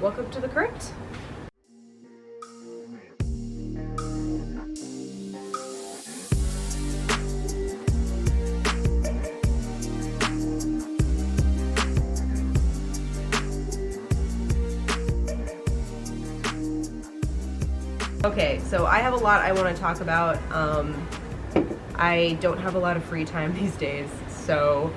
Welcome to the crypt. Okay, so I have a lot I want to talk about. I don't have a lot of free time these days, so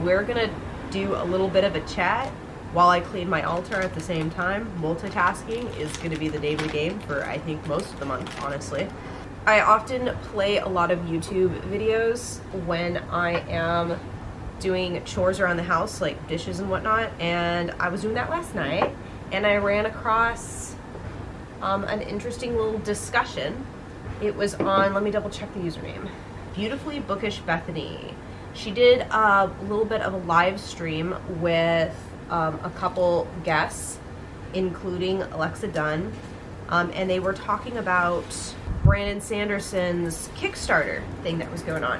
we're gonna do a little bit of a chat while I clean my altar at the same time. Multitasking is gonna be the name of the game for, I think, most of the month, honestly. I often play a lot of YouTube videos when I am doing chores around the house, like dishes and whatnot, and I was doing that last night, and I ran across an interesting little discussion. It was on, let me double check the username, Beautifully Bookish Bethany. She did a little bit of a live stream with a couple guests, including Alexa Dunn, and they were talking about Brandon Sanderson's Kickstarter thing that was going on,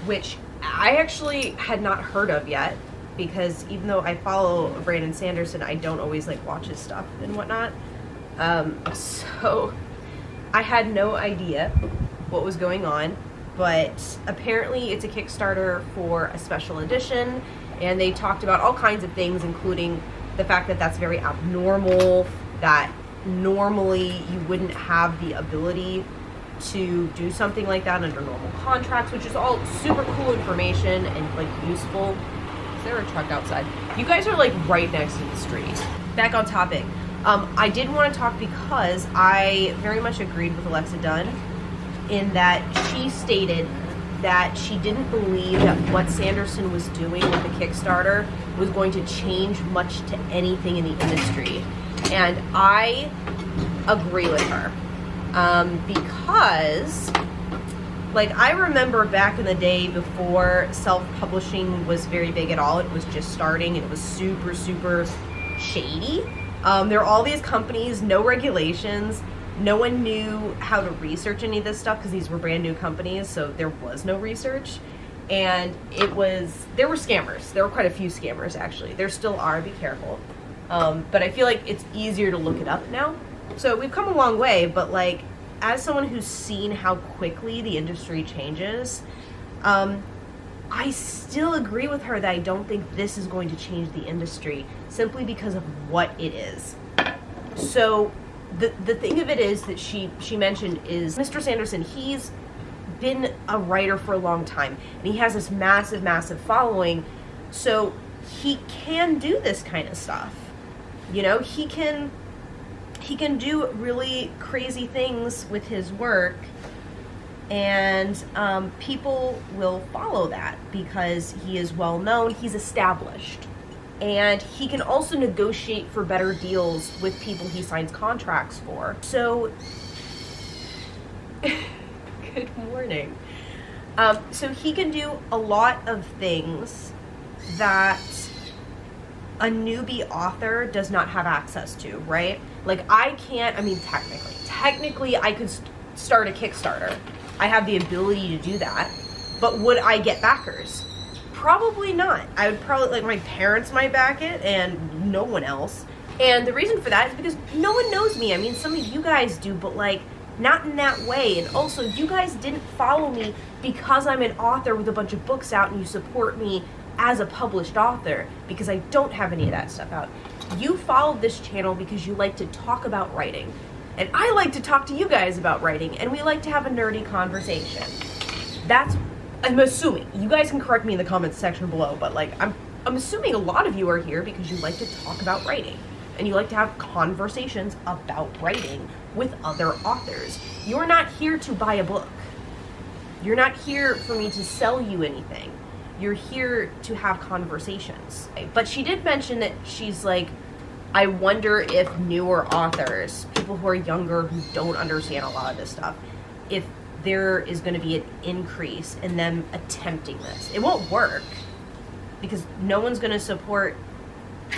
which I actually had not heard of yet, because even though I follow Brandon Sanderson, I don't always like watch his stuff and whatnot. So I had no idea what was going on, but apparently it's a Kickstarter for a special edition, and they talked about all kinds of things, including the fact that that's very abnormal, that normally you wouldn't have the ability to do something like that under normal contracts, which is all super cool information and like useful. Is there a truck outside? You guys are like right next to the street. Back on topic. I did want to talk because I very much agreed with Alexa Dunn in that she stated that she didn't believe that what Sanderson was doing with the Kickstarter was going to change much to anything in the industry. And I agree with her. Because, like, I remember back in the day before self-publishing was very big at all, it was just starting and it was super, super shady. There were all these companies, no regulations, no one knew how to research any of this stuff because these were brand new companies, so there was no research. And there were scammers. There were quite a few scammers, actually. There still are, be careful. But I feel like it's easier to look it up now. So we've come a long way, but like, as someone who's seen how quickly the industry changes, I still agree with her that I don't think this is going to change the industry simply because of what it is. So the thing of it is that she mentioned is Mr. Sanderson, he's been a writer for a long time and he has this massive, massive following. So he can do this kind of stuff. You know, he can do really crazy things with his work, and people will follow that because he is well known, he's established, and he can also negotiate for better deals with people he signs contracts for. So, good morning. So he can do a lot of things that a newbie author does not have access to, right? Like, I can't, I mean, technically I could start a Kickstarter. I have the ability to do that, but would I get backers? Probably not. I would probably, like, my parents might back it and no one else. And the reason for that is because no one knows me. I mean, some of you guys do, but like, not in that way. And also, you guys didn't follow me because I'm an author with a bunch of books out and you support me as a published author, because I don't have any of that stuff out. You followed this channel because you like to talk about writing. And I like to talk to you guys about writing, and we like to have a nerdy conversation. I'm assuming. You guys can correct me in the comments section below, but like, I'm assuming a lot of you are here because you like to talk about writing. And you like to have conversations about writing with other authors. You're not here to buy a book. You're not here for me to sell you anything. You're here to have conversations. But she did mention that she's like, I wonder if newer authors, people who are younger, who don't understand a lot of this stuff, if there is going to be an increase in them attempting this. It won't work because no one's going to support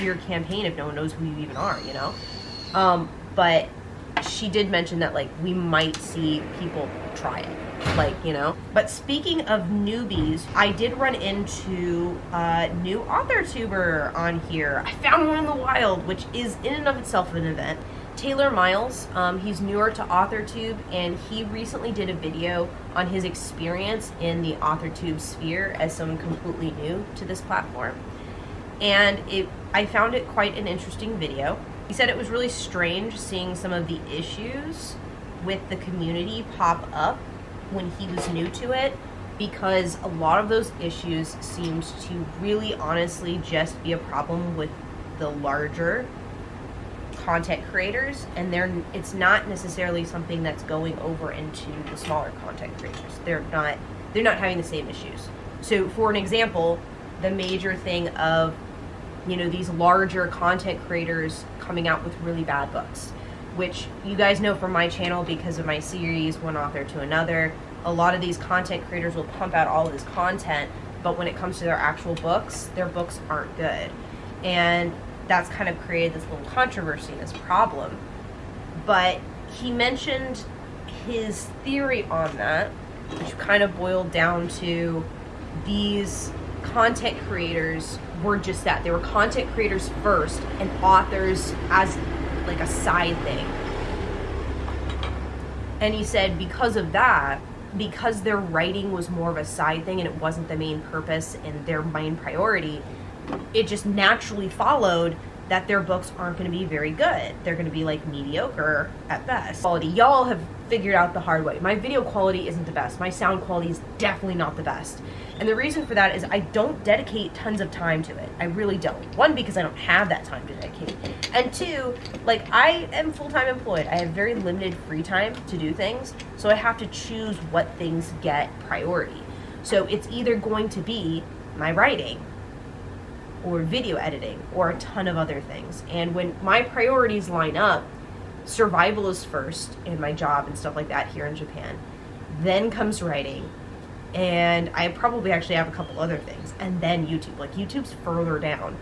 your campaign if no one knows who you even are, you know? But she did mention that, like, we might see people try it. like, you know. But speaking of newbies, I did run into a new author tuber on here. I found one in the wild, which is in and of itself an event. Taylor Miles, he's newer to AuthorTube, and he recently did a video on his experience in the AuthorTube sphere as someone completely new to this platform. And I found it quite an interesting video. He said it was really strange seeing some of the issues with the community pop up when he was new to it, because a lot of those issues seemed to really honestly just be a problem with the larger content creators, and it's not necessarily something that's going over into the smaller content creators. They're not having the same issues. So for an example, the major thing of, you know, these larger content creators coming out with really bad books, which you guys know from my channel because of my series One Author to Another, a lot of these content creators will pump out all of this content, but when it comes to their actual books, their books aren't good. And that's kind of created this little controversy, this problem. But he mentioned his theory on that, which kind of boiled down to these content creators were just that. They were content creators first and authors as like a side thing. And he said because of that, because their writing was more of a side thing and it wasn't the main purpose and their main priority, it just naturally followed that their books aren't going to be very good. They're going to be like mediocre at best. Quality, y'all have figured out the hard way. My video quality isn't the best. My sound quality is definitely not the best. And the reason for that is I don't dedicate tons of time to it. I really don't. One, because I don't have that time to dedicate. And two, like, I am full-time employed. I have very limited free time to do things, so I have to choose what things get priority. So it's either going to be my writing, or video editing, or a ton of other things. And when my priorities line up, survival is first in my job and stuff like that here in Japan. Then comes writing, and I probably actually have a couple other things, and then YouTube. Like, YouTube's further down.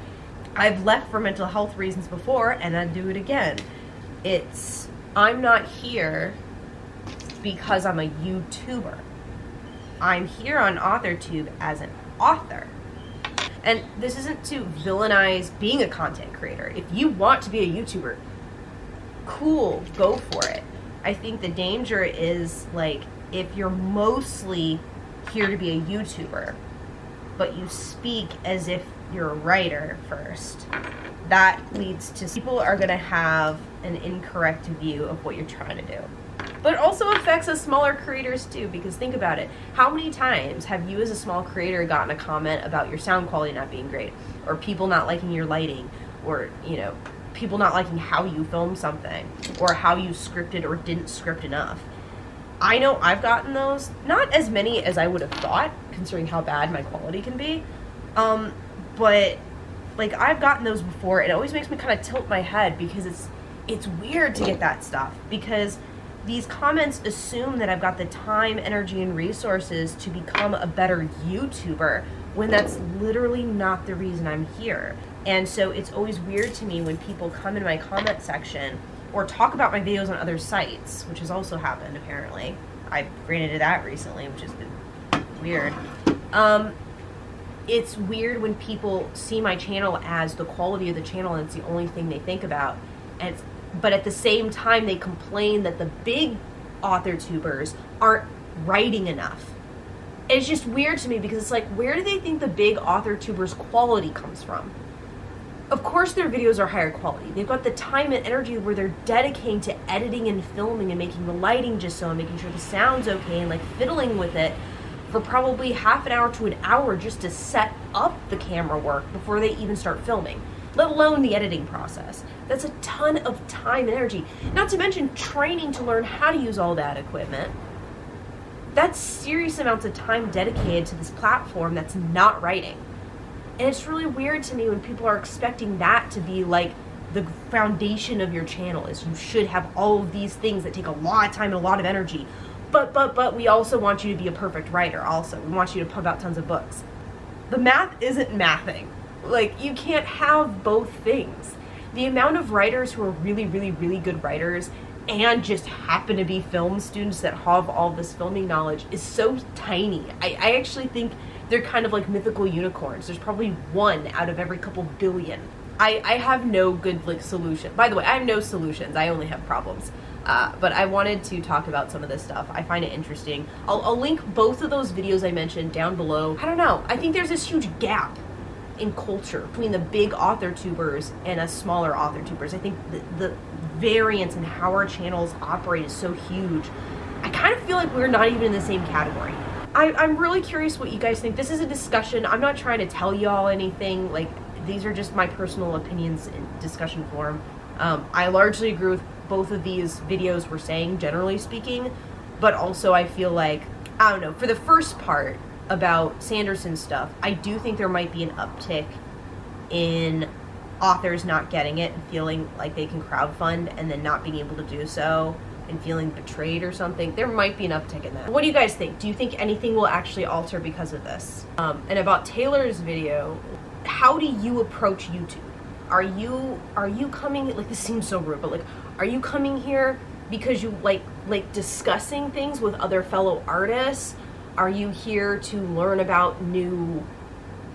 I've left for mental health reasons before, and I'd do it again. I'm not here because I'm a YouTuber. I'm here on AuthorTube as an author. And this isn't to villainize being a content creator. If you want to be a YouTuber, cool, go for it. I think the danger is, like, if you're mostly here to be a YouTuber, but you speak as if you're a writer first, that leads to people are going to have an incorrect view of what you're trying to do. But it also affects us smaller creators too, because think about it. How many times have you as a small creator gotten a comment about your sound quality not being great, or people not liking your lighting, or, you know, people not liking how you film something, or how you scripted or didn't script enough? I know I've gotten those, not as many as I would have thought, considering how bad my quality can be, but like, I've gotten those before. It always makes me kind of tilt my head, because it's weird to get that stuff, because these comments assume that I've got the time, energy, and resources to become a better YouTuber, when that's literally not the reason I'm here. And so it's always weird to me when people come in my comment section or talk about my videos on other sites, which has also happened apparently. I ran into that recently, which has been weird. It's weird when people see my channel as the quality of the channel and it's the only thing they think about. But at the same time, they complain that the big author tubers aren't writing enough. It's just weird to me, because it's like, where do they think the big author tubers' quality comes from? Of course their videos are higher quality. They've got the time and energy where they're dedicating to editing and filming and making the lighting just so, and making sure the sound's okay, and like fiddling with it for probably half an hour to an hour just to set up the camera work before they even start filming, let alone the editing process. That's a ton of time and energy. Not to mention training to learn how to use all that equipment. That's serious amounts of time dedicated to this platform that's not writing. And it's really weird to me when people are expecting that to be like the foundation of your channel, is you should have all of these things that take a lot of time and a lot of energy. But we also want you to be a perfect writer also. We want you to pump out tons of books. The math isn't mathing. Like, you can't have both things. The amount of writers who are really, really, really good writers and just happen to be film students that have all this filming knowledge is so tiny. I actually think they're kind of like mythical unicorns. There's probably one out of every couple billion. I have no good like solution. By the way, I have no solutions. I only have problems. But I wanted to talk about some of this stuff. I find it interesting. I'll link both of those videos I mentioned down below. I don't know. I think there's this huge gap in culture between the big author tubers and us smaller author tubers. I think the variance in how our channels operate is so huge. I kind of feel like we're not even in the same category. I'm really curious what you guys think. This is a discussion. I'm not trying to tell y'all anything. Like, these are just my personal opinions in discussion form. I largely agree with both of these videos we're saying, generally speaking, but also I feel like, I don't know, for the first part about Sanderson's stuff, I do think there might be an uptick in authors not getting it and feeling like they can crowdfund and then not being able to do so and feeling betrayed or something. There might be an uptick in that. What do you guys think? Do you think anything will actually alter because of this? And about Taylor's video, how do you approach YouTube? Are you coming, like, this seems so rude, but like, are you coming here because you like discussing things with other fellow artists? Are you here to learn about new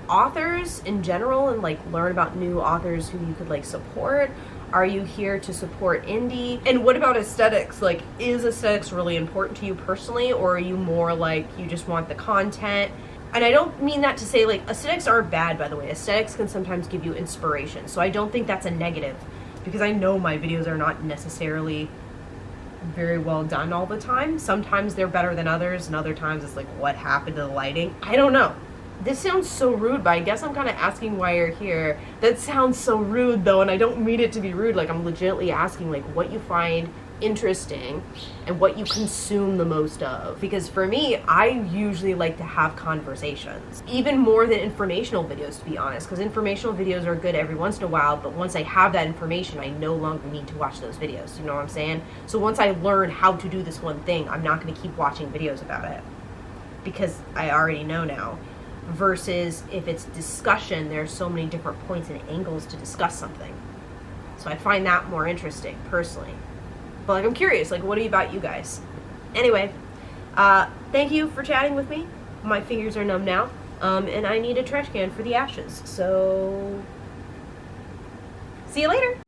authors in general and like learn about new authors who you could like support? Are you here to support indie? And what about aesthetics? Like, is aesthetics really important to you personally, or are you more like you just want the content? And I don't mean that to say, like, aesthetics aren't bad, by the way. Aesthetics can sometimes give you inspiration. So I don't think that's a negative, because I know my videos are not necessarily very well done all the time. Sometimes they're better than others, and other times it's like, what happened to the lighting? I don't know. This sounds so rude, but I guess I'm kind of asking why you're here. That sounds so rude, though, and I don't mean it to be rude. Like, I'm legitimately asking, like, what you find interesting and what you consume the most of. Because for me, I usually like to have conversations, even more than informational videos, to be honest, because informational videos are good every once in a while, but once I have that information, I no longer need to watch those videos. You know what I'm saying? So once I learn how to do this one thing, I'm not going to keep watching videos about it because I already know now. Versus if it's discussion, there's so many different points and angles to discuss something. So I find that more interesting, personally. But like, I'm curious, like, what about you guys? Anyway, thank you for chatting with me. My fingers are numb now, and I need a trash can for the ashes. So, see you later.